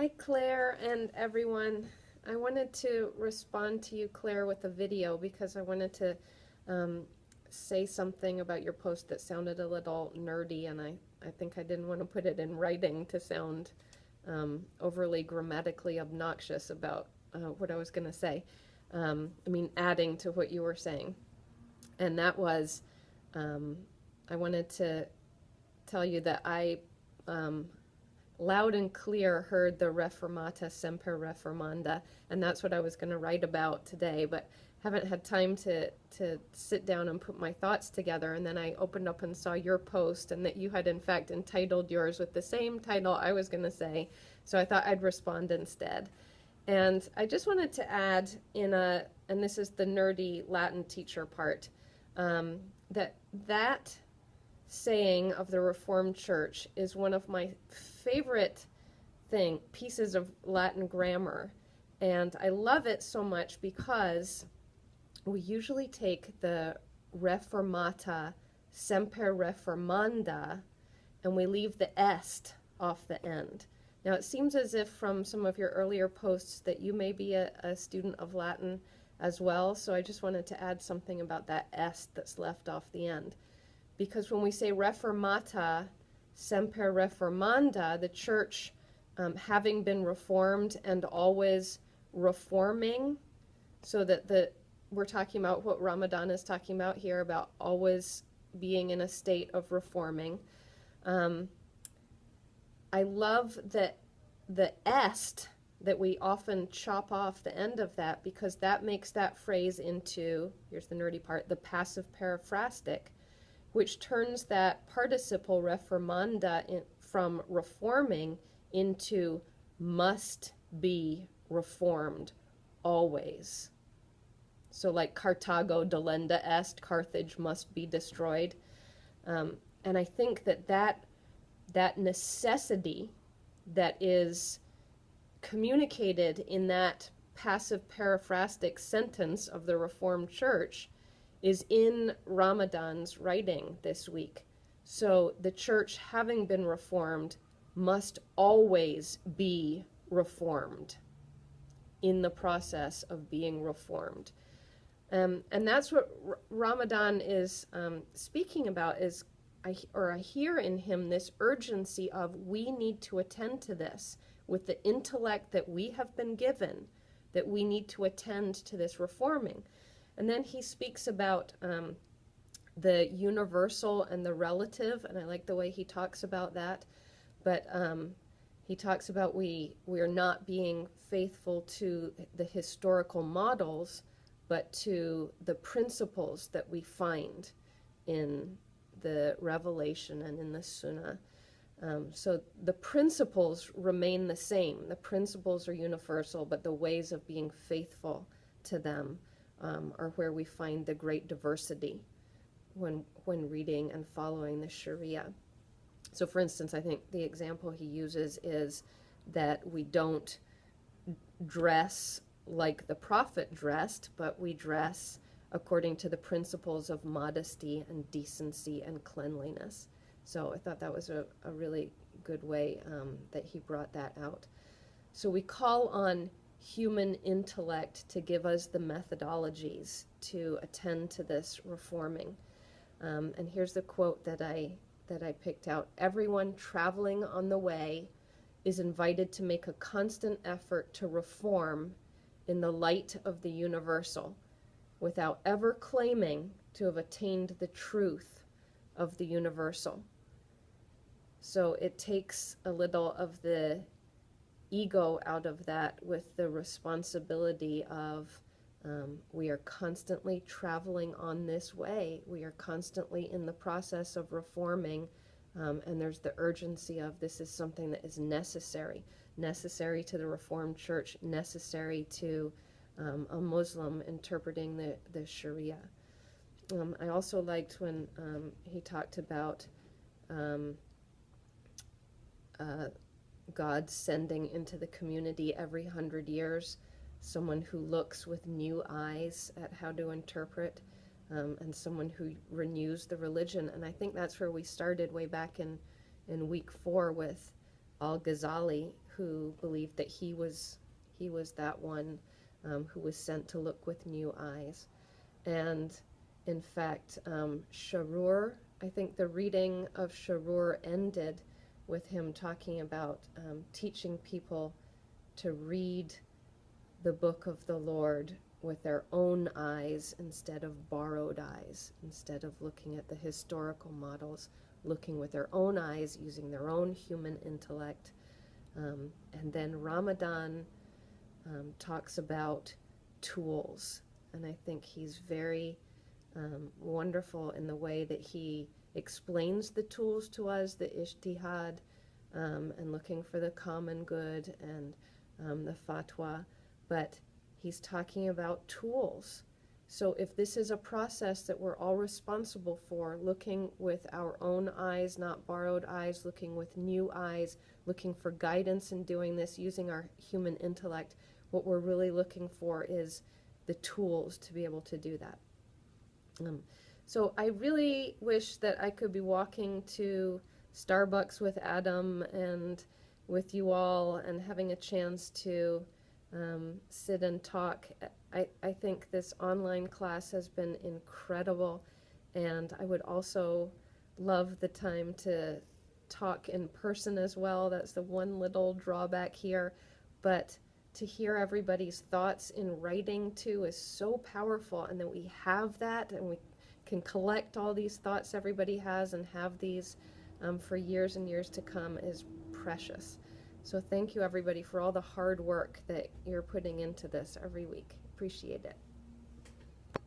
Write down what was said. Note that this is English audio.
Hi, Claire and everyone. I wanted to respond to you, Claire, with a video because I wanted to um, say something about your post that sounded a little nerdy, and I think I didn't want to put it in writing to sound overly grammatically obnoxious about what I was going to say. Adding to what you were saying. And that was, um, I wanted to tell you that I um, loud and clear heard the reformata semper reformanda, and that's what I was going to write about today, but haven't had time to sit down and put my thoughts together. And then I opened up and saw your post, and that you had in fact entitled yours with the same title I was going to say, so I thought I'd respond instead. And I just wanted to add and this is the nerdy Latin teacher part, that saying of the Reformed Church is one of my favorite pieces of Latin grammar. And I love it so much because we usually take the reformata semper reformanda and we leave the est off the end. Now, it seems as if from some of your earlier posts that you may be a student of Latin as well, so I just wanted to add something about that est that's left off the end. Because when we say reformata semper reformanda, the church having been reformed and always reforming, so that we're talking about what Ramadan is talking about here, about always being in a state of reforming. I love that the est, that we often chop off the end of that, because that makes that phrase into, here's the nerdy part, the passive periphrastic, which turns that participle reformanda from reforming into must be reformed always. So like Carthago delenda est, Carthage must be destroyed. And I think that necessity that is communicated in that passive periphrastic sentence of the Reformed Church is in Ramadan's writing this week. So the church, having been reformed, must always be reformed in the process of being reformed. And that's what Ramadan is speaking about, is I hear in him this urgency of, we need to attend to this with the intellect that we have been given, that we need to attend to this reforming. And then he speaks about the universal and the relative, and I like the way he talks about that. But he talks about we are not being faithful to the historical models, but to the principles that we find in the Revelation and in the Sunnah. So the principles remain the same. The principles are universal, but the ways of being faithful to them are where we find the great diversity when reading and following the Sharia. So for instance, I think the example he uses is that we don't dress like the prophet dressed, but we dress according to the principles of modesty and decency and cleanliness. So I thought that was a really good way that he brought that out. So we call on human intellect to give us the methodologies to attend to this reforming. And here's the quote that I picked out. Everyone traveling on the way is invited to make a constant effort to reform in the light of the universal, without ever claiming to have attained the truth of the universal. So it takes a little of the ego out of that, with the responsibility of we are constantly traveling on this way. We are constantly in the process of reforming, and there's the urgency of, this is something that is necessary to the Reformed Church, necessary to a Muslim interpreting the Sharia. I also liked when he talked about God sending into the community every 100 years someone who looks with new eyes at how to interpret, and someone who renews the religion. And I think that's where we started way back in week 4 with al-Ghazali, who believed that he was that one who was sent to look with new eyes. And in fact, Sharur, I think the reading of Sharur ended with him talking about teaching people to read the book of the Lord with their own eyes instead of borrowed eyes, instead of looking at the historical models, looking with their own eyes, using their own human intellect. And then Ramadan talks about tools, and I think he's very wonderful in the way that he explains the tools to us, the ijtihad, and looking for the common good, and the fatwa, but he's talking about tools. So if this is a process that we're all responsible for, looking with our own eyes, not borrowed eyes, looking with new eyes, looking for guidance in doing this, using our human intellect, what we're really looking for is the tools to be able to do that. So I really wish that I could be walking to Starbucks with Adam and with you all and having a chance to sit and talk. I think this online class has been incredible, and I would also love the time to talk in person as well. That's the one little drawback here, but to hear everybody's thoughts in writing too is so powerful, and that we have that and we can collect all these thoughts everybody has and have these for years and years to come is precious. So thank you everybody for all the hard work that you're putting into this every week. Appreciate it.